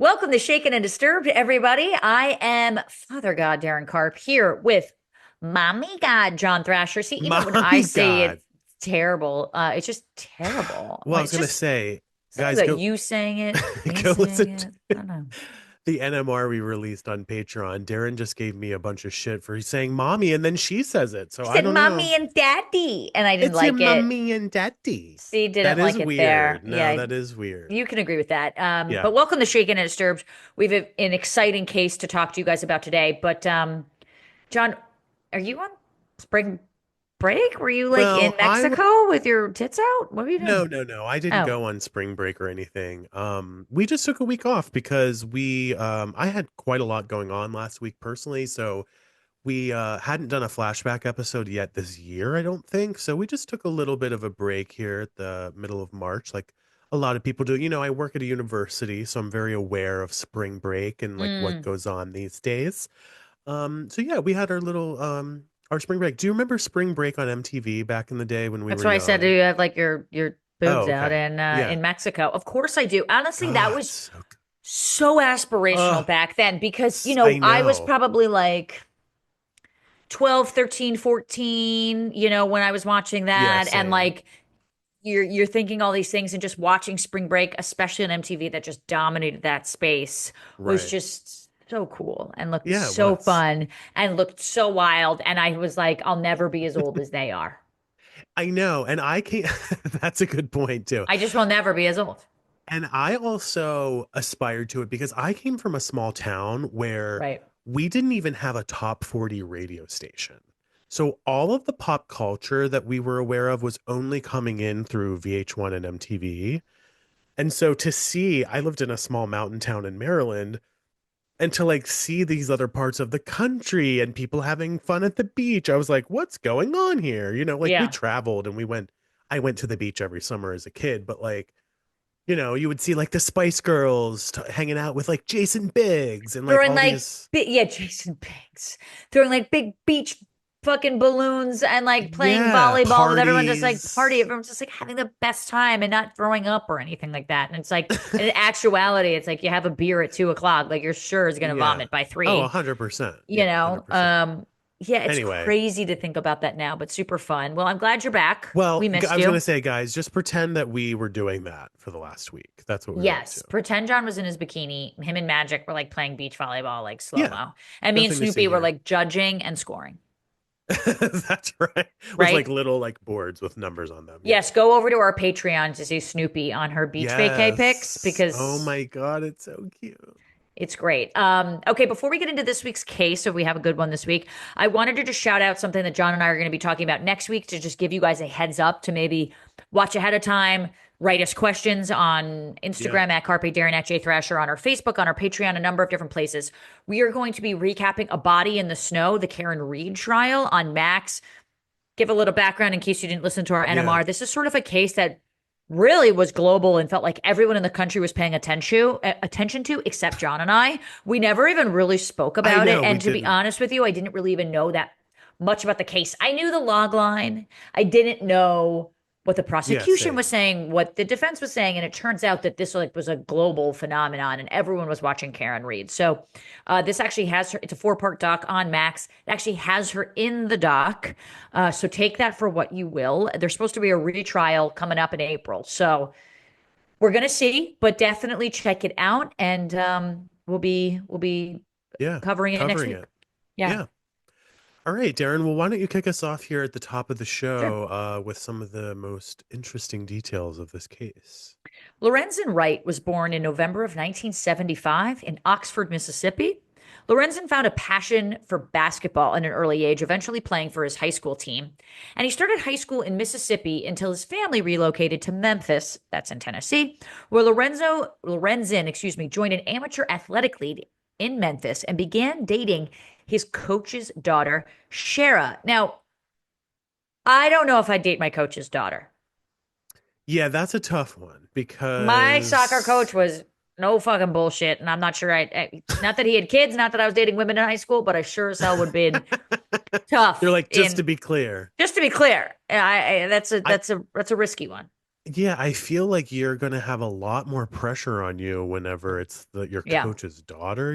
Welcome to Shaken and Disturbed, everybody. I am Father God Daryn Carp here with Mommy God John Thrasher. See, even when I Mommy say God. it's terrible, it's just terrible. Well, I Like was it's gonna just say, something guys, about go you saying it, me go saying listen to it. I don't know. the NMR we released on Patreon. Daryn just gave me a bunch of shit for saying mommy, and then she says it. So She I said don't know. mommy and daddy, and I didn't It's your like it. mommy and daddy. See, That didn't is like it there. weird. No, Yeah, that is weird. you can agree with that. Yeah. But welcome to Shaken and Disturbed. We have an exciting case to talk to you guys about today. But John, are you on spring break? Were you like in Well, Mexico with your tits out? What were you no, doing? no, no. I didn't Oh, go on spring break or anything. We just took a week off because I had quite a lot going on last week personally, so we hadn't done a flashback episode yet this year, I don't think. So we just took a little bit of a break here at the middle of March, like a lot of people do. I work at a university, so I'm very aware of spring break and like what mm. goes on these days. So yeah, we had our spring break. Do you remember spring break on MTV back in the day when we That's were why I said, do young? you have like your Oh, boobs out okay. Yeah. in Mexico? Of course I do. Honestly, that God, was so good. so aspirational Oh, back then because, I I was know. probably like 12, 13, 14, when I was watching Yeah, that and same. like you're thinking all these things and just watching Spring Break, especially on MTV that just dominated that space was Right. just so cool and looked Yeah, it so was. fun and looked so wild and I was like I'll never be as old as they are. I know. And I can't, that's a good point too. I just will never be as old. And I also aspired to it because I came from a small town where Right. we didn't even have a top 40 radio station. So all of the pop culture that we were aware of was only coming in through VH1 and MTV. And so to see, I lived in a small mountain town in Maryland, and to like see these other parts of the country and people having fun at the beach, I was like, what's going on here? Like we Yeah. traveled and I went to the beach every summer as a kid, but like you would see like the Spice Girls hanging out with like Jason Biggs and like Throwing all like these. yeah, Jason Biggs. Throwing like big beach fucking balloons and like playing Yeah, volleyball with everyone just like party. parties. Everyone's just like having the best time and not throwing up or anything like that. And it's like in actuality, it's like you have a beer at 2 o'clock, like you're sure is gonna Yeah. vomit by Oh, 3. 100%. You Yeah, know? 100%. Yeah, it's Anyway, crazy to think about that now, but super fun. Well, I'm glad you're back. well, We I missed was going you. to say, guys, just pretend that we were doing that for the last week. That's what we were up to. Yes, pretend John was in his bikini. Him and Magic were like playing beach volleyball, like slow Yeah, mo. And me and nothing to see Snoopy were here. like judging and scoring, That's right. With like right? little like boards with numbers on them. Yeah. Yes, go over to our Patreon to see Snoopy on her beach vacay pics Yes. Oh because my God, it's so cute. it's great. Okay, before we get into this week's case, if we have a good one this week, I wanted to just shout out something that John and I are going to be talking about next week to just give you guys a heads up to maybe watch ahead of time, write us questions on Yeah. Instagram at Carpe Daryn at J Thrasher, on our Facebook, on our Patreon, a number of different places. We are going to be recapping A Body in the Snow, the Karen Reed trial on Max. Give a little background in case you didn't listen to our Yeah. NMR. This is sort of a case that really was global and felt like everyone in the country was paying attention to except John and I. We never even really spoke I about it. know we And to be didn't. honest with you, I didn't really even know that much about the case. I knew the log line. I didn't know what the Yeah, prosecution was same. saying, what the defense was saying, and it turns out that this like was a global phenomenon, and everyone was watching Karen Reed. So this actually has her. It's a 4-part doc on Max. It actually has her in the doc. So take that for what you will. There's supposed to be a retrial coming up in April, so we're gonna see, but definitely check it out, and we'll be Yeah. covering it next Covering week. it. Yeah, Yeah. All right, Daryn. Well, why don't you kick us off here at the top of the sure. show with some of the most interesting details of this case? Lorenzen Wright was born in November of 1975 in Oxford, Mississippi. Lorenzen found a passion for basketball at an early age, eventually playing for his high school team. And he started high school in Mississippi until his family relocated to Memphis, that's in Tennessee, where Lorenzen, joined an amateur athletic league in Memphis and began dating his coach's daughter, Shara. Now, I don't know if I'd date my coach's daughter. Yeah, that's a tough one My soccer coach because was no fucking bullshit, and I'm not sure not that he had kids, not that I was dating women in high school, but I sure as hell would have been you're tough like, just to in be clear, just to be clear. That's a I that's a that's a risky one. Yeah, I feel like you're gonna have a lot more pressure on you whenever it's your Yeah. coach's daughter,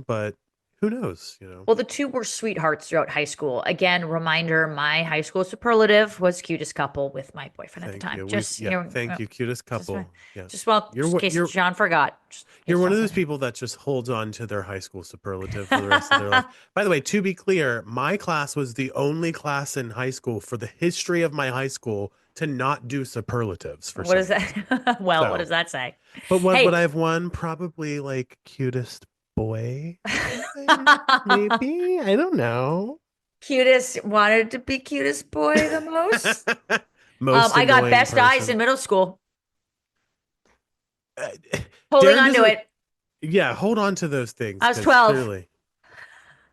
but who knows? Well, the two were sweethearts throughout high school. Again, reminder, my high school superlative was cutest couple with my boyfriend at the Thank time. you. Just, Thank you, cutest just, couple. Yeah. just well, You're just in what case you're John forgot. Just in you're case one John of those forgot. people that just holds on to their high school superlative for the rest of their life. By the way, to be clear, my class was the only class in high school for the history of my high school to not do superlatives for What some does reason. that? Well, what So, does that say? but what would Hey. I have won? Probably like cutest boy or something. Maybe. I don't know. Cutest, wanted to be cutest boy the most. Most I got annoying best eyes person. in middle school. Uh, Holding Daryn on to doesn't. it. Yeah, hold on to those things I was because 12. clearly.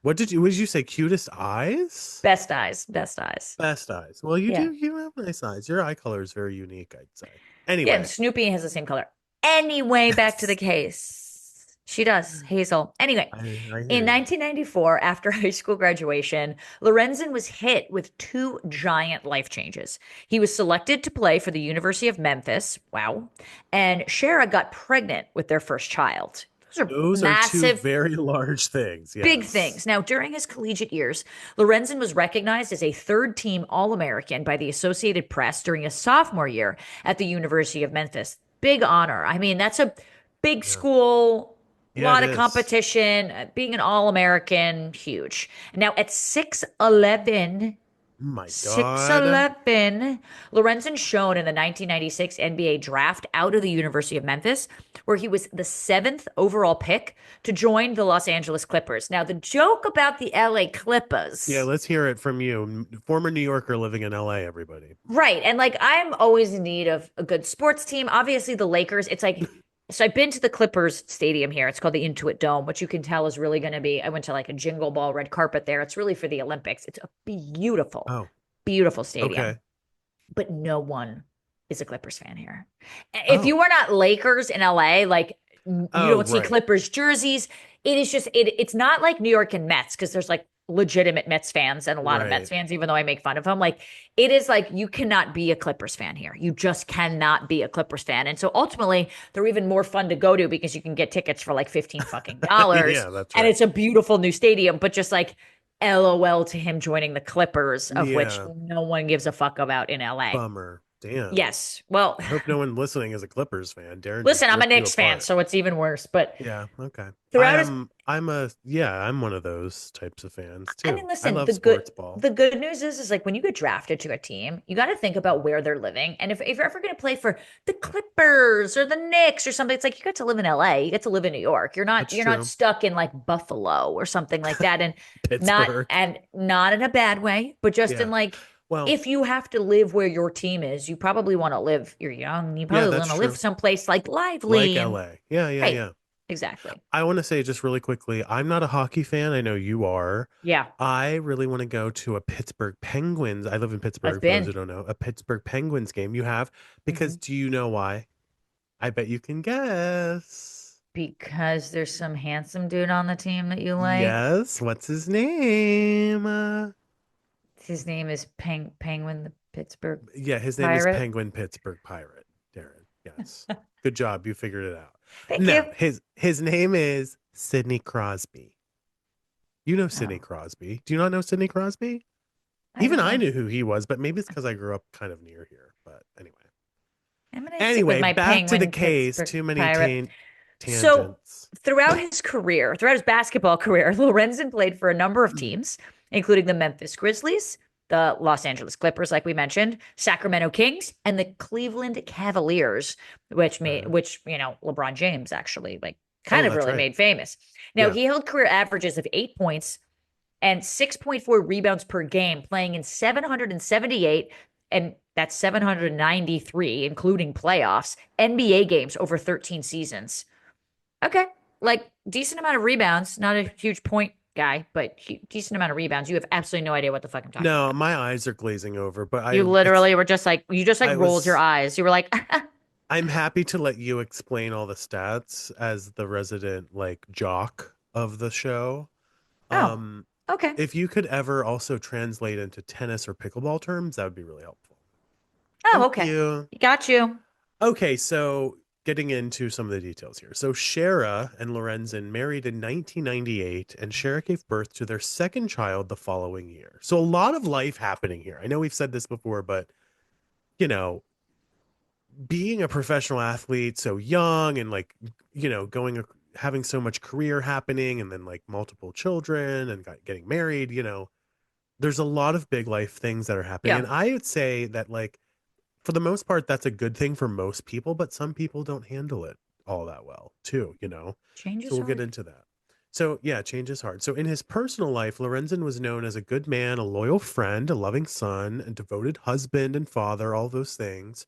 What did you say? Cutest eyes? Best eyes. Best eyes. Best eyes. Well, you Yeah. do. You have nice eyes. Your eye color is very unique, I'd say. Yeah, and Anyway, Snoopy has the same color. Anyway, back to the case. She does, Hazel. Anyway, I in hear you. 1994, after high school graduation, Lorenzen was hit with two giant life changes. He was selected to play for the University of Memphis. Wow. And Shara got pregnant with their first child. Those are Those are two massive, very large things. big Yes. things. Now, during his collegiate years, Lorenzen was recognized as a third team All American by the Associated Press during his sophomore year at the University of Memphis. Big honor. I mean, that's a big Yeah. school, Yeah, it lot of is. competition, being an All American, huge. Now, at 6'11, My God. 6'11. Lorenzen shone in the 1996 NBA draft out of the University of Memphis, where he was the seventh overall pick to join the Los Angeles Clippers. Now, the joke about the LA Yeah, Clippers, let's hear it from you. Former New Yorker living in LA, everybody. right? And like, I'm always in need of a good sports team. Obviously, the Lakers, it's like, so I've been to the Clippers stadium here. It's called the Intuit Dome, which you can tell is really going to be. I went to like a Jingle Ball red carpet there. It's really for the Olympics. It's a beautiful, Oh, beautiful stadium, okay. but no one is a Clippers fan here. If Oh. you are not Lakers in LA, like you Oh, don't see right. Clippers jerseys. It is just it's not like New York and Mets because there's like legitimate Mets fans and a lot of Mets Right. fans, even though I make fun of them. Like it is like you cannot be a Clippers fan here. You just cannot be a Clippers fan. And so ultimately, they're even more fun to go to because you can get tickets for like 15 fucking dollars. Yeah, that's And right. it's a beautiful new stadium, but just like LOL to him joining the Clippers, of which Yeah. no one gives a fuck about in LA. Bummer. Damn. Yes. Well, I hope no one listening is a Clippers fan. Darren just listen, I'm a ripped you Knicks fan, apart. so it's even worse. But Yeah, okay. throughout his I'm one of those types of fans I mean, too. I listen, love sports ball. the good news is like when you get drafted to a team, you got to think about where they're living. And if you're ever going to play for the Clippers or the Knicks or something, it's like you get to live in LA, you get to live in New York. That's You're not true. stuck in like Buffalo or something like that. Pittsburgh. And not in a bad way, but just in Yeah. like Well, if you have to live where your team is, you probably want to live, you're young, you yeah, probably that's want to live true. someplace like Like lively and LA. Yeah, yeah, right. yeah. Exactly. I want to say just really quickly, I'm not a hockey fan. I know you are. Yeah. I really want to go to a Pittsburgh Penguins. I live in I've Pittsburgh, for those who been. don't know, a Pittsburgh Penguins game. You have, because Mhm. do you know why? I bet you can guess. Because there's some handsome dude on the team that you like. Yes. What's his name? His name is Penguin, the Pittsburgh Yeah, his name is Pirate. Penguin Pittsburgh Pirate, Darren. Yes. Good job. You figured it out. Thank you. No, his name is Sidney Crosby. You know Sidney Oh, Crosby. Do you not know Sidney Crosby? I Even don't I know. knew who he was, but maybe it's because I grew up kind of near here. But anyway. I'm gonna stick with Anyway, my back to the Penguin case. Pittsburgh Too many Pirate. So tangents. throughout his basketball career, Lorenzen played for a number of teams, including the Memphis Grizzlies, the Los Angeles Clippers, like we mentioned, Sacramento Kings, and the Cleveland Cavaliers, Okay. which LeBron James actually like Oh, kind of that's really right. made famous. Now Yeah. he held career averages of 8 points and 6.4 rebounds per game, playing in 778 and that's 793, including playoffs, NBA games over 13 seasons. Okay. Like decent amount of rebounds, not a huge point guy, but decent amount of rebounds. You have absolutely no idea what the fuck I'm talking No, about. my eyes are glazing over, but You literally were just like, you just like I rolled your was eyes. You were like, I'm happy to let you explain all the stats as the resident like jock of the show. oh, Um, okay. if you could ever also translate into tennis or pickleball terms, that would be really helpful. Oh, Thank okay. you. Got you. Okay, so getting into some of the details here. So Shara and Lorenzen married in 1998, and Shara gave birth to their second child the following year. So a lot of life happening here. I know we've said this before, but you know, being a professional athlete so young and like, going having so much career happening and then like multiple children and getting married, there's a lot of big life things that are happening. Yeah. And I would say that like for the most part, that's a good thing for most people, but some people don't handle it all that well too. Change So is we'll get hard. into that. So yeah, change is hard. So in his personal life, Lorenzen was known as a good man, a loyal friend, a loving son, a devoted husband and father, all those things.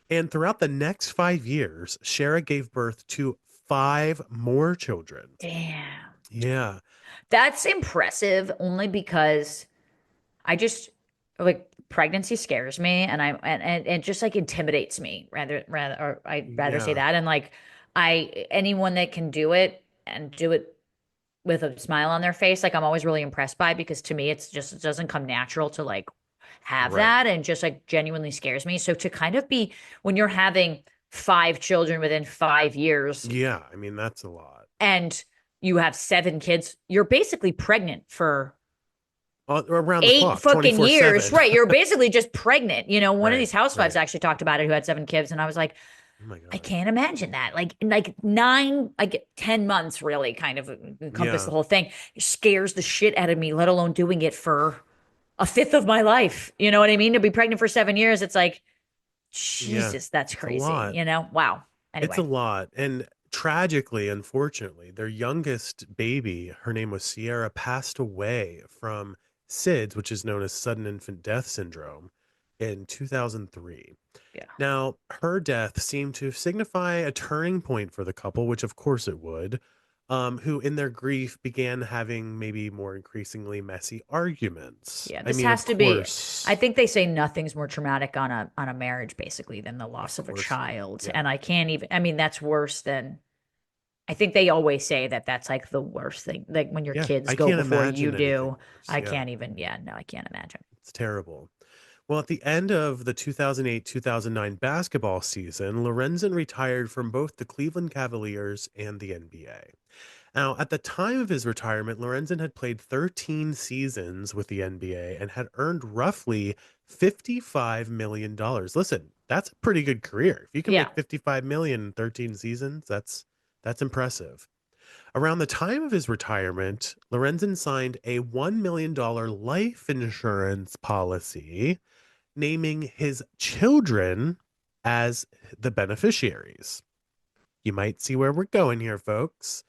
And throughout the next 5 years, Shara gave birth to five more children. Damn. Yeah, That's impressive only because I just like pregnancy scares me and and it just like intimidates me rather or I'd rather say yeah, that. And like anyone that can do it and do it with a smile on their face, like I'm always really impressed by because to me it doesn't come natural to like have right. that and just like genuinely scares me. So to kind of be when you're having five children within 5 years Yeah, I mean, that's a lot. and you have seven kids, you're basically pregnant for Around the eight clock, fucking years. 24/7. Right. You're basically just pregnant. One of Right, these housewives right. actually talked about it who had seven kids. And I was like, Oh my I God. can't imagine that. Like nine, like 10 months really kind of encompass the Yeah, whole thing. It scares the shit out of me, let alone doing it for a fifth of my life. You know what I mean? To be pregnant for 7 years, it's like, yeah. Jesus, that's It's a crazy. lot. Wow. It's a Anyway, lot. And tragically, unfortunately, their youngest baby, her name was Sierra, passed away from SIDS, which is known as sudden infant death syndrome, in 2003. yeah. Now, her death seemed to signify a turning point for the couple, which of course it would, who in their grief began having maybe more increasingly messy arguments. Yeah, I this mean, of has to be. I course, think they say nothing's more traumatic on a marriage, basically, than the of loss of a course not. child. Yeah. And I can't even. I mean, that's worse than. I think they always say that that's like the worst thing. Like when your Yeah. kids I go can't before you imagine do. anything worse. I Yeah. can't even. Yeah, no, I can't imagine. It's terrible. Well, at the end of the 2008 2009 basketball season, Lorenzen retired from both the Cleveland Cavaliers and the NBA. Now, at the time of his retirement, Lorenzen had played 13 seasons with the NBA and had earned roughly $55 million. Listen, that's a pretty good career. If you can Yeah. make 55 million in 13 seasons, that's impressive. Around the time of his retirement, Lorenzen signed a $1 million life insurance policy naming his children as the beneficiaries. You might see where we're going here, folks.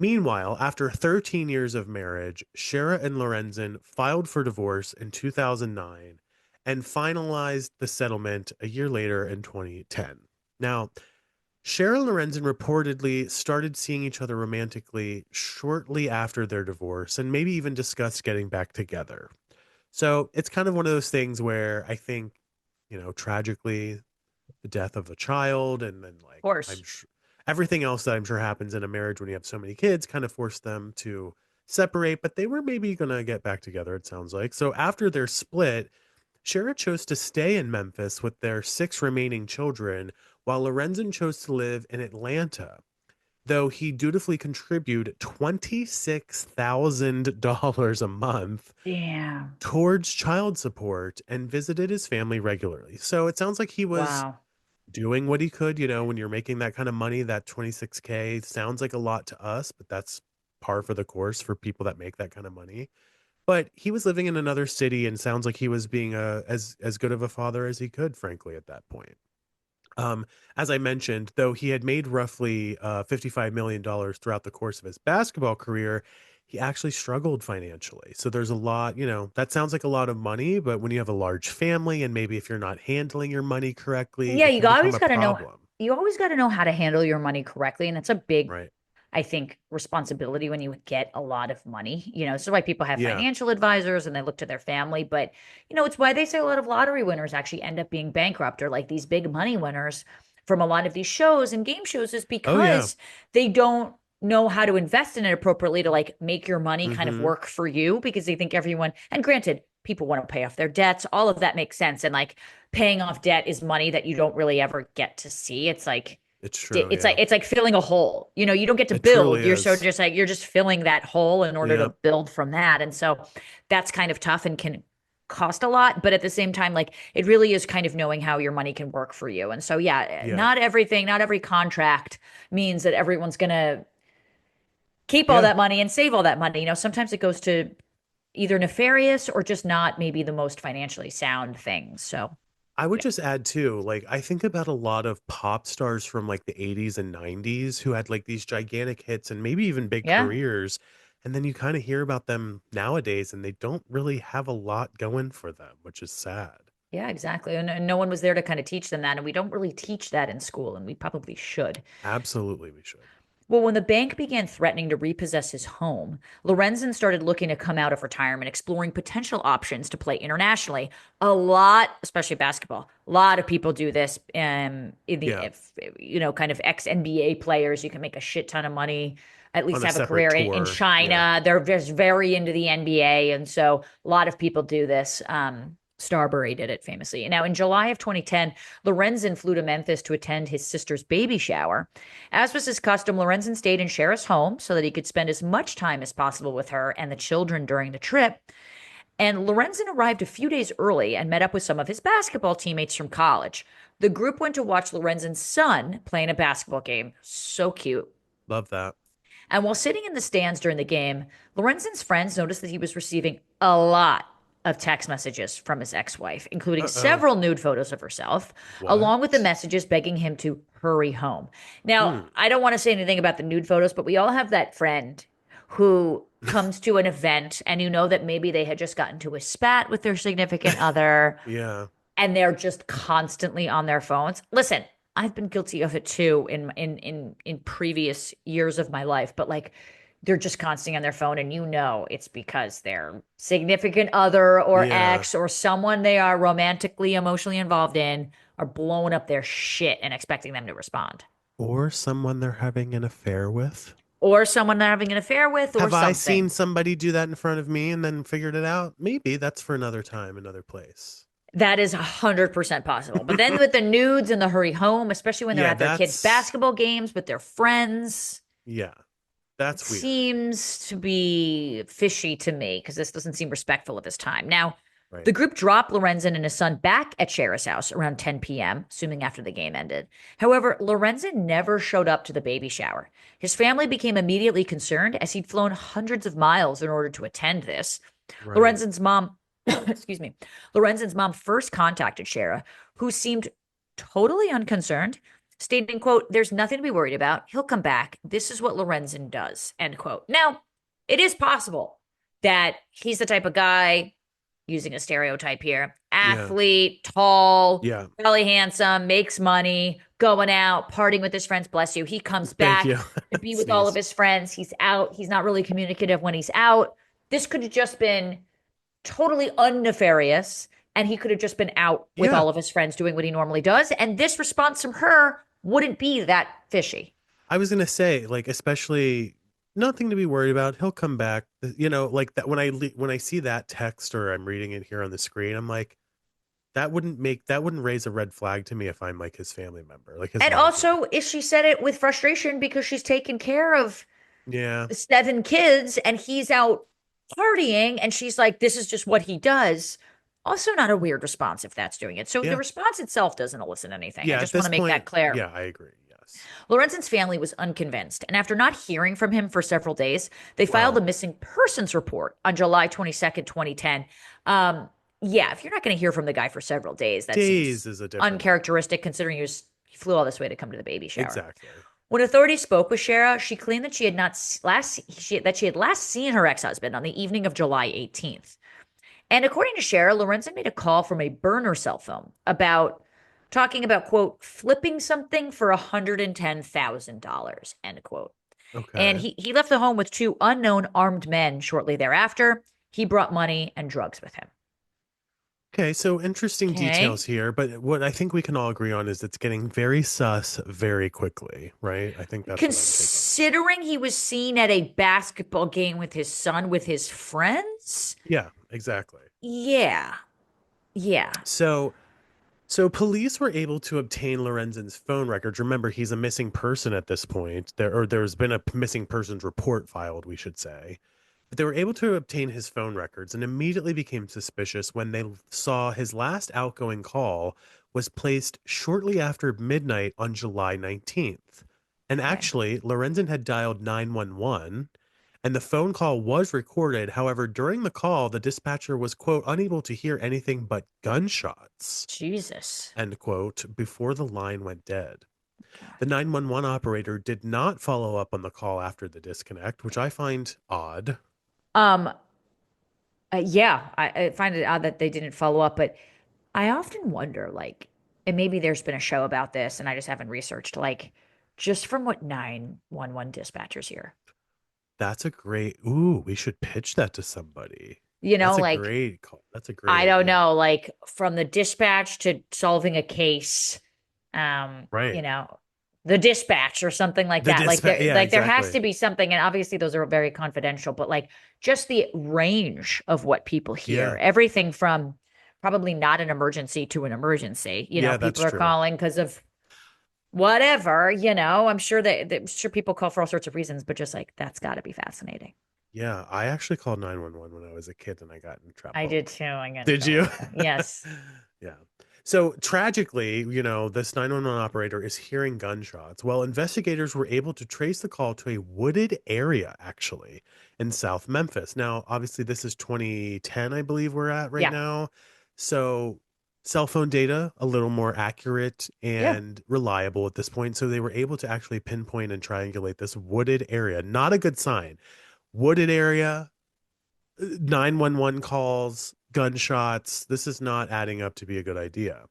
Meanwhile, after 13 years of marriage, Shara and Lorenzen filed for divorce in 2009 and finalized the settlement a year later in 2010. Now, Shara and Lorenzen reportedly started seeing each other romantically shortly after their divorce and maybe even discussed getting back together. So it's kind of one of those things where I think, tragically, the death of a child and then Of like I'm course. sure everything else that I'm sure happens in a marriage when you have so many kids kind of forced them to separate, but they were maybe going to get back together, it sounds like. So after their split, Shara chose to stay in Memphis with their six remaining children, while Lorenzen chose to live in Atlanta, though he dutifully contributed $26,000 a month Damn. towards child support and visited his family regularly. So it sounds like he was Wow. doing what he could, when you're making that kind of money, that 26K sounds like a lot to us, but that's par for the course for people that make that kind of money. But he was living in another city and sounds like he was being as good of a father as he could, frankly, at that point. Um, as I mentioned, though he had made roughly $55 million dollars throughout the course of his basketball career, he actually struggled financially. So there's a lot, that sounds like a lot of money, but when you have a large family and maybe if you're not handling your money correctly, Yeah, it can become a problem. you always got to know how to handle your money correctly. And that's a big, Right. I think, responsibility when you get a lot of money. This is why people have Yeah. financial advisors and they look to their family. But, it's why they say a lot of lottery winners actually end up being bankrupt or like these big money winners from a lot of these shows and game shows is Oh, yeah. because they don't know how to invest in it appropriately to like make your money kind of Mm-hmm. work for you because they think everyone, and granted, people want to pay off their debts. All of that makes sense. And like paying off debt is money that you don't really ever get to see. It's like It's true. it's Yeah. like it's like filling a hole. You don't get to It truly build. You're sort of is. just like you're just filling that hole in order to Yeah. build from that. And so that's kind of tough and can cost a lot, but at the same time, like it really is kind of knowing how your money can work for you. And so yeah, Yeah. not everything, not every contract means that everyone's gonna keep all Yeah. that money and save all that money. Sometimes it goes to either nefarious or just not maybe the most financially sound things. So I would yeah. just add too, like I think about a lot of pop stars from like the 80s and 90s who had like these gigantic hits and maybe even big Yeah. careers. And then you kind of hear about them nowadays and they don't really have a lot going for them, which is sad. Yeah, exactly. And no one was there to kind of teach them that. And we don't really teach that in school, and we probably should. Absolutely, we should. Well, when the bank began threatening to repossess his home, Lorenzen started looking to come out of retirement, exploring potential options to play internationally. A lot, especially basketball, a lot of people do this. In the Yeah, if, kind of ex NBA players, you can make a shit ton of money, at on least a have a separate career in tour. Yeah. China. They're just very into the NBA, and so a lot of people do this. Starbury did it famously. Now, in July of 2010, Lorenzen flew to Memphis to attend his sister's baby shower. As was his custom, Lorenzen stayed in Cher's home so that he could spend as much time as possible with her and the children during the trip. And Lorenzen arrived a few days early and met up with some of his basketball teammates from college. The group went to watch Lorenzen's son play in a basketball game. So cute. Love that. And while sitting in the stands during the game, Lorenzen's friends noticed that he was receiving a lot of text messages from his ex wife, including Uh-oh. several nude photos of herself, along with the What? messages begging him to hurry home. Now, Hmm. I don't want to say anything about the nude photos, but we all have that friend who comes to an event and you know that maybe they had just gotten to a spat with their significant other Yeah. and they're just constantly on their phones. Listen, I've been guilty of it too in previous years of my life, but like they're just constantly on their phone and it's because their significant other or Yeah. ex or someone they are romantically emotionally involved in are blowing up their shit and expecting them to respond. Or someone they're having an affair with. Or someone they're having an affair with or Have I seen something. somebody do that in front of me and then figured it out? Maybe that's for another time, another place. That is 100% possible. But then with the nudes and the hurry home, especially when they're Yeah, at their kids' that's basketball games with their friends, yeah, it that's weird. seems to be fishy to me because this doesn't seem respectful of his time. Now, Right. the group dropped Lorenzen and his son back at Cher's house around 10 p.m., assuming after the game ended. However, Lorenzen never showed up to the baby shower. His family became immediately concerned as he'd flown hundreds of miles in order to attend this. Right. Lorenzen's mom, excuse me, Lorenzen's mom first contacted Shara, who seemed totally unconcerned, stating, quote, "There's nothing to be worried about. He'll come back. This is what Lorenzen does," end quote. Now, it is possible that he's the type of guy, using a stereotype here, Yeah. athlete, tall, Yeah. really handsome, makes money, going out, partying with his friends, bless you. He comes Thank back you. to be with all of Sneeze. his friends. He's out. He's not really communicative when he's out. This could have just been totally unnefarious, and he could have just been out with Yeah. all of his friends doing what he normally does. And this response from her wouldn't be that fishy. I was gonna say, like, especially nothing to be worried about. He'll come back. Like that when when I see that text or I'm reading it here on the screen, I'm like, that wouldn't raise a red flag to me if I'm like his family member, like his And mom's mom. also, if she said it with frustration because she's taking care of Yeah. the seven kids and he's out partying and she's like, this is just what he does. Also, not a weird response if that's doing it. So the Yeah. response itself doesn't elicit anything. I Yeah. At just want this to make that point, clear. yeah, I agree. Yes. Lorenzen's family was unconvinced, and after not hearing from him for several days, they filed a Well, missing persons report on July 22nd, 2010. Yeah, if you're not going to hear from the guy for several days, that seems days is a different thing. uncharacteristic considering he flew all this way to come to the baby shower. Exactly. When authorities spoke with Shara, she claimed that she had not that she had last seen her ex-husband on the evening of July 18th. And according to Shara, Lorenzen made a call from a burner cell phone about talking about, quote, flipping something for $110,000, end quote. And Okay. he left the home with two unknown armed men shortly thereafter. He brought money and drugs with him. Okay, so interesting details Okay. here, but what I think we can all agree on is it's getting very sus very quickly, right? I think that's what I'm taking. Considering he was seen at a basketball game with his son, with his friends, Yeah, exactly. Yeah. Yeah. So So police were able to obtain Lorenzen's phone records. Remember, he's a missing person at this point. There's been a missing persons report filed, we should say. But they were able to obtain his phone records and immediately became suspicious when they saw his last outgoing call was placed shortly after midnight on July 19th. And Okay. actually, Lorenzen had dialed 911 and the phone call was recorded. However, during the call, the dispatcher was, quote, unable to hear anything but gunshots, Jesus. end quote, before the line went dead. God. The 911 operator did not follow up on the call after the disconnect, which I find odd. Um, yeah, I find it odd that they didn't follow up, but I often wonder, like, and maybe there's been a show about this and I just haven't researched, like, just from what 911 dispatchers hear. That's a great, ooh, we should pitch that to somebody. You know, That's a like, great call. That's a great I don't idea. know, like from the dispatch to solving a case, Right. the dispatch or something like The that. dispatch. Yeah, There has exactly. to be something, and obviously those are very confidential, but like just the range of what people hear, Yeah. everything from probably not an emergency to an emergency. Yeah, that's People are true. calling because of whatever, I'm sure I'm sure people call for all sorts of reasons, but just like that's got to be fascinating. Yeah, I actually called 911 when I was a kid and I got in I trouble. did too. I got in Did trouble you? for that. Yes. Yeah. So tragically, this 911 operator is hearing gunshots. Well, investigators were able to trace the call to a wooded area, actually, in South Memphis. Now, obviously, this is 2010, I believe we're at right Yeah. now. So cell phone data, a little more accurate Yeah. and reliable at this point. So they were able to actually pinpoint and triangulate this wooded area. Not a good sign. Wooded area, 911 calls, gunshots. This is not adding up to be a good idea.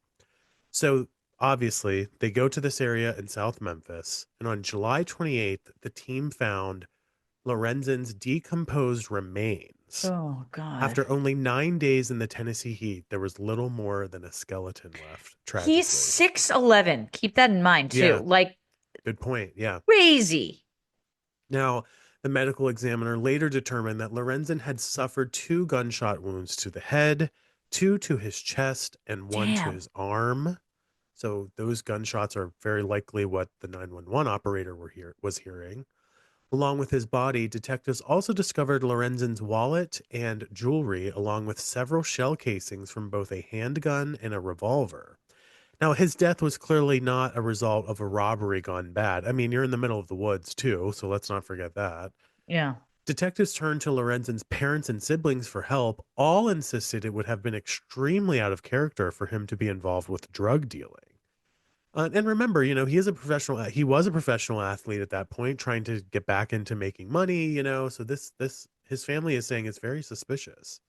So obviously, they go to this area in South Memphis, and on July 28th, the team found Lorenzen's decomposed remains. Oh God. After only 9 days in the Tennessee heat, there was little more than a skeleton left, He's tragically. 6'11". Keep that in mind too. Yeah, Like good point. Yeah. crazy. Now, the medical examiner later determined that Lorenzen had suffered two gunshot wounds to the head, two to his chest, and one to Damn. his arm. So those gunshots are very likely what the 911 operator was hearing. Along with his body, detectives also discovered Lorenzen's wallet and jewelry, along with several shell casings from both a handgun and a revolver. Now, his death was clearly not a result of a robbery gone bad. I mean, you're in the middle of the woods too, so let's not forget that. Yeah. Detectives turned to Lorenzen's parents and siblings for help. All insisted it would have been extremely out of character for him to be involved with drug dealing. And remember, he was a professional athlete at that point, trying to get back into making money, So his family is saying it's very suspicious.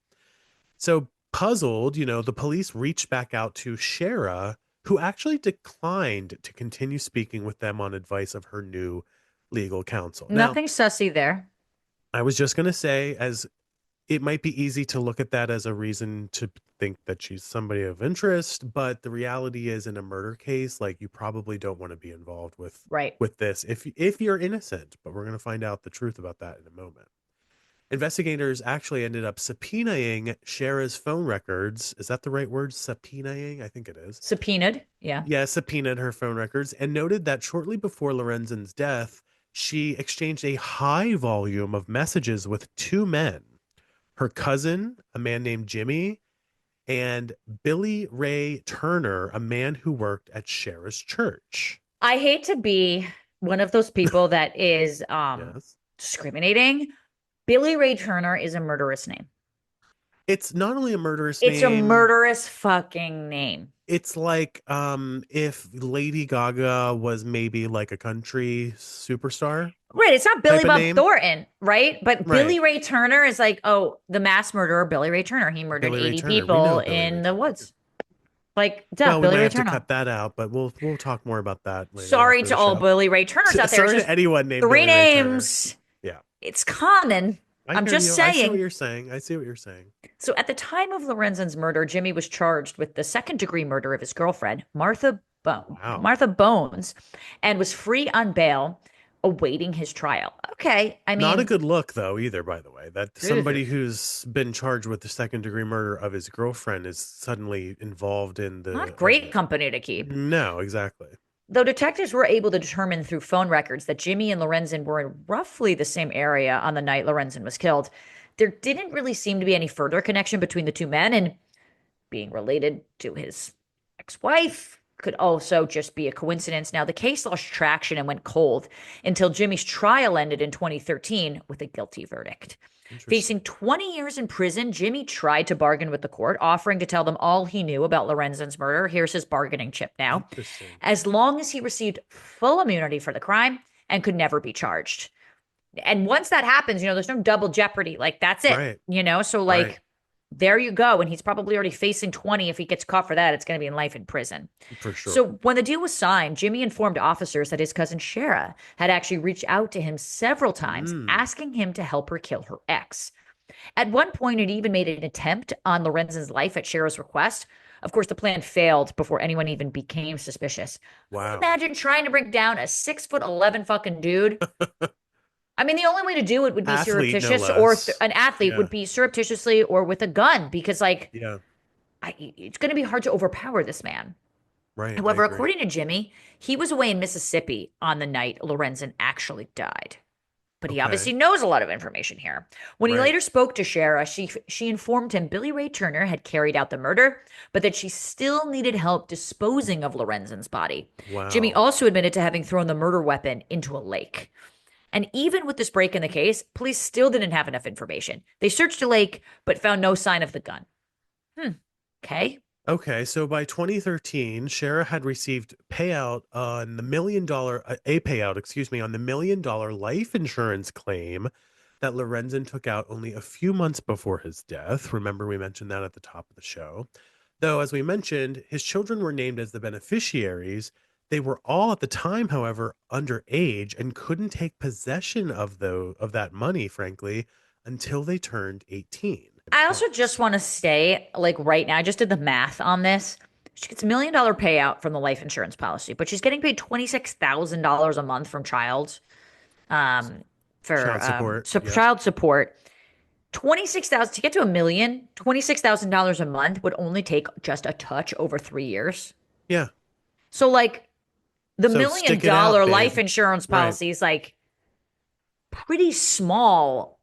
So puzzled, the police reached back out to Shara, who actually declined to continue speaking with them on advice of her new legal counsel. Now, Nothing sussy there. I was just going to say, as it might be easy to look at that as a reason to think that she's somebody of interest, but the reality is in a murder case, like you probably don't want to be involved Right. with this if you're innocent, but we're going to find out the truth about that in a moment. Investigators actually ended up subpoenaing Shara's phone records. Is that the right word? Subpoenaing? I think it is. Subpoenaed. Yeah. Yeah, subpoenaed her phone records and noted that shortly before Lorenzen's death, she exchanged a high volume of messages with two men, her cousin, a man named Jimmy, and Billy Ray Turner, a man who worked at Shara's church. I hate to be one of those people that is Yes. discriminating. Billy Ray Turner is a murderous name. It's not only a murderous It's a name, murderous fucking name. it's like if Lady Gaga was maybe like a country superstar Right. It's not Billy type of Bob name. Thornton, right? But Right. Billy Ray Turner is like, oh, the mass murderer, Billy Ray Turner. He murdered Billy Ray 80 Turner. We people know Billy Ray in the Turner. woods. Like, duh, Well, we Billy might Ray have to Turner. cut that out, but we'll talk more about that later Sorry after to the all show. Billy Ray Turners out there. It's Sorry to just anyone named three Billy Ray Turner. names. Yeah. It's common. I I'm hear just you. I see what saying. you're saying. I see what you're saying. So at the time of Lorenzen's murder, Jimmy was charged with the second degree murder of his girlfriend, Wow. Martha Bones, and was free on bail awaiting his trial. Okay. I Not a mean, good look, though, either, by the way, that ugh, somebody who's been charged with the second-degree murder of his girlfriend is suddenly involved in not the great company to keep. no, exactly. Though detectives were able to determine through phone records that Jimmy and Lorenzen were in roughly the same area on the night Lorenzen was killed, there didn't really seem to be any further connection between the two men, and being related to his ex-wife could also just be a coincidence. Now, the case lost traction and went cold until Jimmy's trial ended in 2013 with a guilty verdict. Interesting. Facing 20 years in prison, Jimmy tried to bargain with the court, offering to tell them all he knew about Lorenzen's murder. Here's his bargaining chip now. Interesting. As long as he received full immunity for the crime and could never be charged. And once that happens, there's no double jeopardy. Like, that's it, Right. So, Right. like, there you go. And he's probably already facing 20. If he gets caught for that, it's going to be in life in prison. For sure. So when the deal was signed, Jimmy informed officers that his cousin Shara had actually reached out to him several times, Mm. asking him to help her kill her ex. At one point, it even made an attempt on Lorenzen's life at Shara's request. Of course, the plan failed before anyone even became suspicious. Can you Wow. imagine trying to bring down a 6'11" fucking dude? I mean, the only way to do it would be Athlete, no surreptitious, or less. an athlete Yeah. would be surreptitiously or with a gun, because, like, Yeah. it's going to be hard to overpower this man. Right. I However, agree. according to Jimmy, he was away in Mississippi on the night Lorenzen actually died. But he Okay. obviously knows a lot of information here. When he Right. later spoke to Shara, she informed him Billy Ray Turner had carried out the murder, but that she still needed help disposing of Lorenzen's body. Jimmy Wow. also admitted to having thrown the murder weapon into a lake. And even with this break in the case, police still didn't have enough information. They searched the lake, but found no sign of the gun. Hmm. Okay. Okay, so by 2013, Shara had received payout on the a payout, excuse me, on the $1 million life insurance claim that Lorenzen took out only a few months before his death. Remember, we mentioned that at the top of the show. Though, as we mentioned, his children were named as the beneficiaries. They were all at the time, however, underage and couldn't take possession of that money, frankly, until they turned 18. I also Kids. just want to say, like, right now, I just did the math on this. She gets $1 million payout from the life insurance policy, but she's getting paid $26,000 a month from um for Child support, yes. child support. 26,000 to get to a million, $26,000 a month would only take just a touch over 3 years. Yeah. So, like, the So million stick it out, dollar babe. life insurance Right. policy is like pretty small,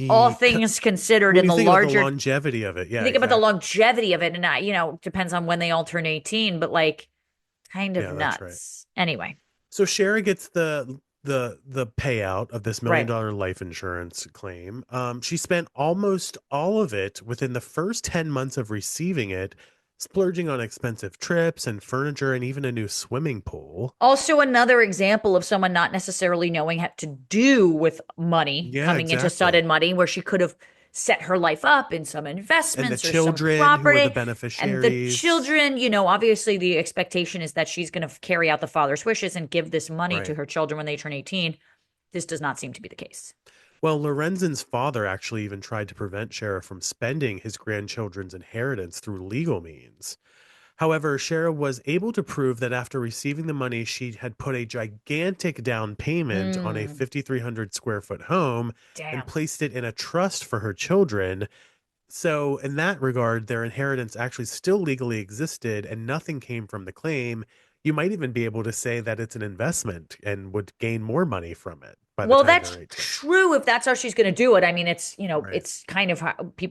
all Ye- c- things considered, When in you the think about the larger, longevity of it, you yeah, think about the exactly. longevity of it, and depends on when they all turn 18, but, like, kind of Yeah, that's right. nuts. Anyway, So Shara gets the payout of this million right. dollar life insurance claim. She spent almost all of it within the first 10 months of receiving it, splurging on expensive trips and furniture and even a new swimming pool. Also, another example of someone not necessarily knowing how to do with money, Yeah, coming into exactly. sudden money, where she could have set her life up in some And the investments or some children who were the property. And the beneficiaries. children, obviously the expectation is that she's going to carry out the father's wishes and give this money to Right. her children when they turn 18. This does not seem to be the case. Well, Lorenzen's father actually even tried to prevent Shara from spending his grandchildren's inheritance through legal means. However, Shara was able to prove that after receiving the money, she had put a gigantic down payment on a Mm, 5,300 square foot home and damn. placed it in a trust for her children. So, in that regard, their inheritance actually still legally existed and nothing came from the claim. You might even be able to say that it's an investment and would gain more money from it by the Well, time that's they're 18. true if that's how she's going to do it. I mean, Right. it's kind of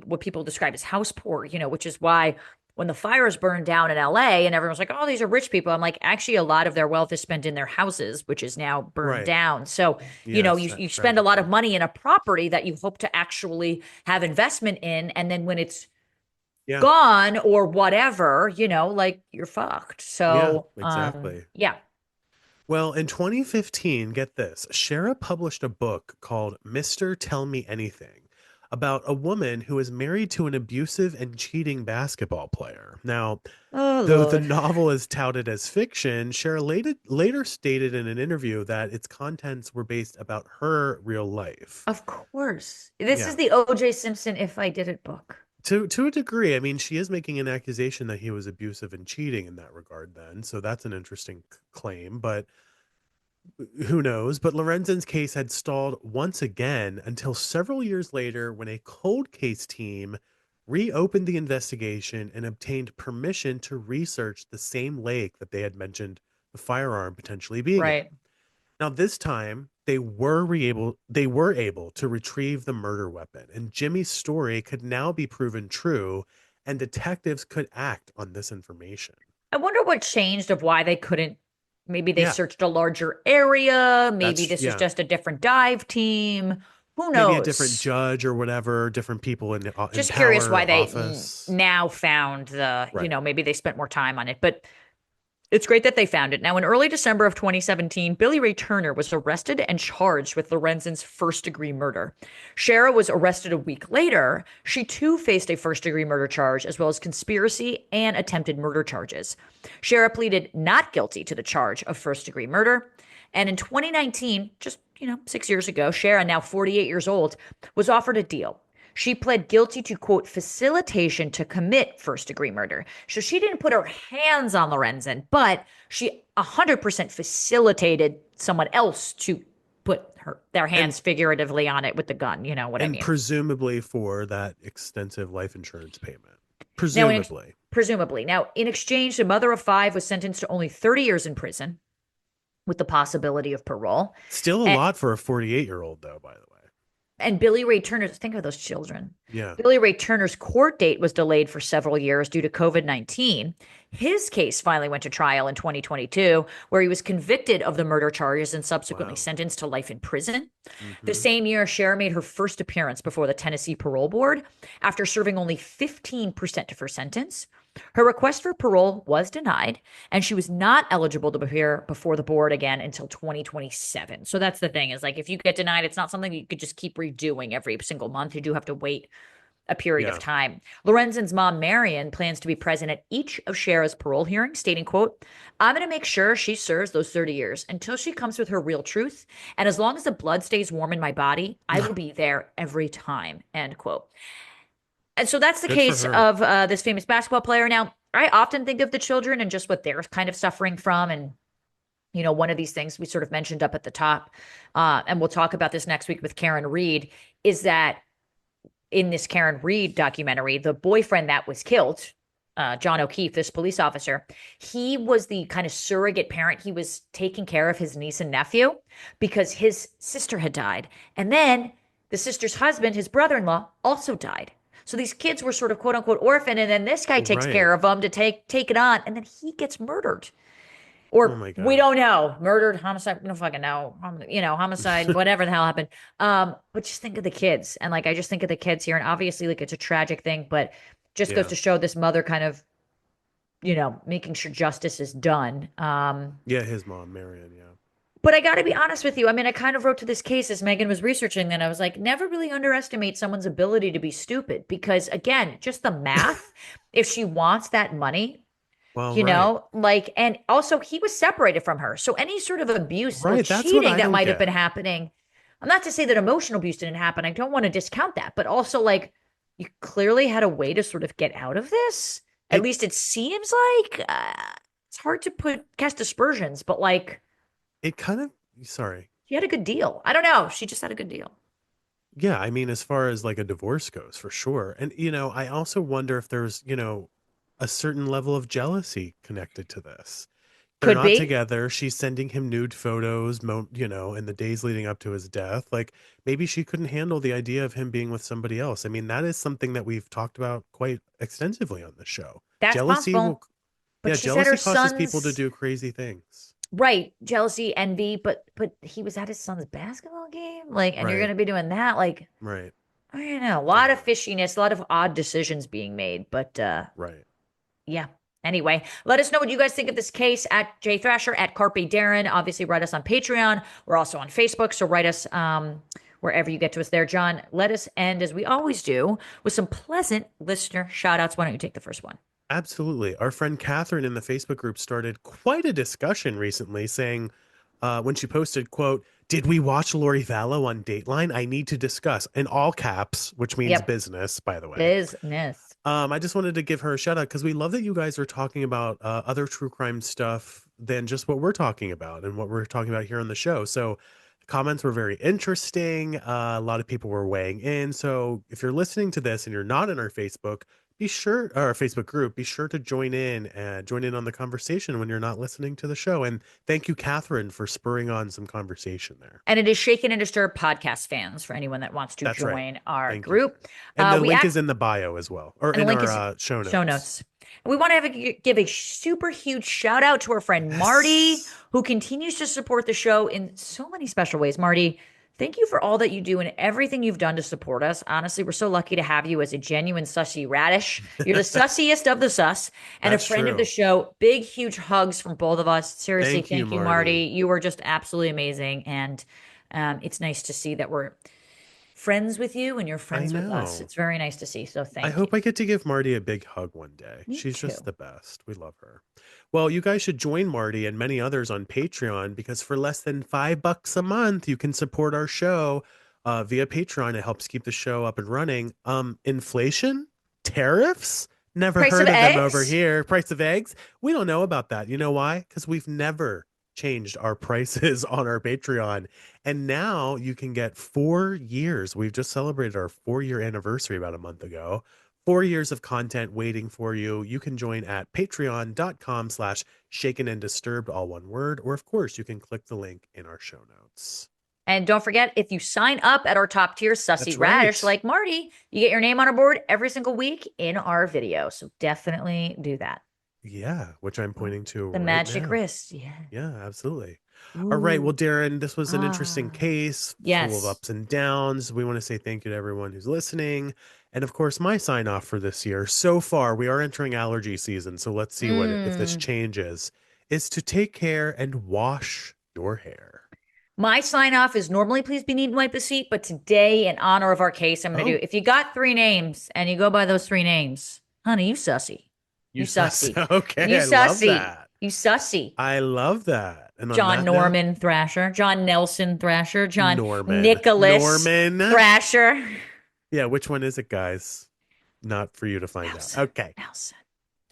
what people describe as house poor, which is why when the fires burned down in LA and everyone's like, "Oh, these are rich people." I'm like, actually, a lot of their wealth is spent in their houses, which is now burned Right. down. So, Yes, you spend a lot tragically. of money in a property that you hope to actually have investment in, and then when it's Yeah. gone or whatever, like, you're fucked. Yeah, So, exactly. yeah. Well, in 2015, get this, Shara published a book called Mr. Tell Me Anything about a woman who is married to an abusive and cheating basketball player. Now, Oh, though the Lord. novel is touted as fiction, Shara later stated in an interview that its contents were based about her real life. Of course. This is Yeah. the O.J. Simpson If I Did It book. To a degree, I mean, she is making an accusation that he was abusive and cheating in that regard then, so that's an interesting claim, but Who knows? But Lorenzen's case had stalled once again until several years later when a cold case team reopened the investigation and obtained permission to research the same lake that they had mentioned the firearm potentially being in. Right. Now this time they were able to retrieve the murder weapon, and Jimmy's story could now be proven true, and detectives could act on this information. I wonder what changed of why they couldn't. Maybe they Yeah, searched a larger area. Maybe that's this was yeah. just a different dive team. Who Maybe a different knows? judge or whatever, different people in Just curious power why or they office. now found Right. maybe they spent more time on it. But it's great that they found it. Now, in early December of 2017, Billy Ray Turner was arrested and charged with Lorenzen's first degree murder. Shara was arrested a week later. She too faced a first degree murder charge, as well as conspiracy and attempted murder charges. Shara pleaded not guilty to the charge of first degree murder. And in 2019, just 6 years ago, Shara, now 48 years old, was offered a deal. She pled guilty to, quote, facilitation to commit first degree murder. So she didn't put her hands on Lorenzen, but she 100% facilitated someone else to put their And hands figuratively on it with the gun. You know what I and mean? presumably for that extensive life insurance payment. Now, Presumably. presumably, now in exchange, the mother of five was sentenced to only 30 years in prison with the possibility of parole. Still a And, lot for a 48-year-old though, by the way. And Billy Ray Turner, think of those children. Yeah. Billy Ray Turner's court date was delayed for several years due to COVID-19. His case finally went to trial in 2022, where he was convicted of the murder charges and subsequently Wow. sentenced to life in prison. The Hmm. same year, Cher made her first appearance before the Tennessee Parole Board after serving only 15% of her sentence. Her request for parole was denied, and she was not eligible to appear before the board again until 2027. So that's the thing is like if you get denied, it's not something you could just keep redoing every single month. You do have to wait a period of Yeah. time. Lorenzen's mom, Marion, plans to be present at each of Shara's parole hearings, stating, quote, I'm going to make sure she serves those 30 years until she comes with her real truth. And as long as the blood stays warm in my body, I will be there every time, end quote. And so that's the Good for case her. of this famous basketball player. Now, I often think of the children and just what they're kind of suffering from. And, one of these things we sort of mentioned up at the top, and we'll talk about this next week with Karen Reed, is that in this Karen Reed documentary, the boyfriend that was killed, John O'Keefe, this police officer, he was the kind of surrogate parent. He was taking care of his niece and nephew because his sister had died. And then the sister's husband, his brother in law, also died. So these kids were sort of quote unquote orphan, and then this guy takes Right. care of them to take it on, and then he gets murdered. Oh Or my we God. don't know, murdered, homicide, we don't fucking know, homicide, whatever the hell happened. But just think of the kids, and like I just think of the kids here, and obviously like it's a tragic thing, but just goes Yeah. to show this mother kind of making sure justice is done. Yeah, his mom, Marion, yeah. But I got to be honest with you. I mean, I kind of wrote to this case as Megan was researching, and I was like, never really underestimate someone's ability to be stupid because, again, just the math, if she wants that money, Well, right. like, and also he was separated from her. So any sort of abuse or Right. That's what cheating I that don't might have been get. happening, I'm not to say that emotional abuse didn't happen. I don't want to discount that, but also like you clearly had a way to sort of get out of this. At It least it seems like it's hard to put cast aspersions, but like it kind of sorry. she had a good deal. I don't know. She just had a good deal. Yeah, I mean, as far as like a divorce goes, for sure. And I also wonder if there's, a certain level of jealousy connected to this. They're Could not be. together. She's sending him nude photos, in the days leading up to his death. Like maybe she couldn't handle the idea of him being with somebody else. I mean, that is something that we've talked about quite extensively on this show. That's Jealousy will, possible. But yeah, she said her jealousy causes people to son's do crazy things. right, jealousy, envy, but he was at his son's basketball game, like, and you're Right, gonna be doing that, like, right. I don't know, a lot of Yeah, fishiness, a lot of odd decisions being made, but right. yeah. Anyway, let us know what you guys think of this case at Jay Thrasher at Carpe Daryn. Obviously, write us on Patreon. We're also on Facebook, so write us wherever you get to us there. John, let us end as we always do with some pleasant listener shout outs. Why don't you take the first one? Absolutely. Our friend Catherine in the Facebook group started quite a discussion recently saying, when she posted, quote, did we watch Lori Vallow on Dateline? I need to discuss in all caps, which means Yep, business, by the way. business. I just wanted to give her a shout out because we love that you guys are talking about other true crime stuff than just what we're talking about and what we're talking about here on the show. So comments were very interesting. A lot of people were weighing in. So if you're listening to this and you're not in our Facebook, be sure, or our Facebook group, be sure to join in and join in on the conversation when you're not listening to the show. And thank you, Catherine, for spurring on some conversation there. And it is Shaken and Disturbed podcast fans for anyone that wants to That's right. join our Thank you. group. And the We link act is in the bio as well, or and the in link our is show show notes. notes. We want to give a super huge shout out to our friend Marty, Yes. who continues to support the show in so many special ways. Marty, thank you for all that you do and everything you've done to support us. Honestly, we're so lucky to have you as a genuine sussy radish. You're the sussiest of the sus and a That's friend of the true. show. Big, huge hugs from both of us. Seriously, Thank you, thank you, Marty. Marty. You are just absolutely amazing. And it's nice to see that we're friends with you and you're I friends with us. know. It's very nice to see. So I thank you. hope I get to give Marty a big hug one day. Me She's just too. the best. We love her. Well, you guys should join Marty and many others on Patreon because for less than $5 a month, you can support our show via Patreon. It helps keep the show up and running. Inflation, tariffs, never Price of heard of them over eggs? here. Price of eggs, we don't know about that. You know why? Because we've never changed our prices on our Patreon. And now you can get 4 years. We've just celebrated our 4-year anniversary about a month ago. 4 years of content waiting for you. You can join at patreon.com/shaken and disturbed, all one word. Or of course, you can click the link in our show notes. And don't forget, if you sign up at our top tier Sussy That's Radish right. like Marty, you get your name on a board every single week in our video. So definitely do that. Yeah, which I'm pointing to The right magic now. wrist. Yeah. Yeah, absolutely. All right. Well, Ooh. Daryn, this was an interesting Ah. case full of Yes. ups and downs. We want to say thank you to everyone who's listening. And of course, my sign off for this year so far, we are entering allergy season. So let's see what if this Mm. changes, is to take care and wash your hair. My sign off is normally please be neat and wipe the seat, but today, in honor of our case, I'm going to do Oh, if you got three names and you go by those three names, honey, you sussy. you You sus. sussy. You Okay. I love sussy. that. You sussy. I love that. And on John that note, Norman Thrasher, John Nelson Thrasher, John Norman. Nicholas Norman. Thrasher. Yeah. Which one is it, guys? Not for you to find out. Nelson. Okay. Nelson.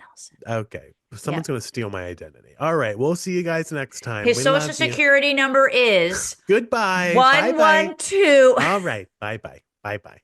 Nelson. Okay. Yeah. Someone's going to steal my identity. All right. We'll see you guys next time. His We social love you. security number is Goodbye. Bye bye. 112. All right. Bye bye. Bye bye.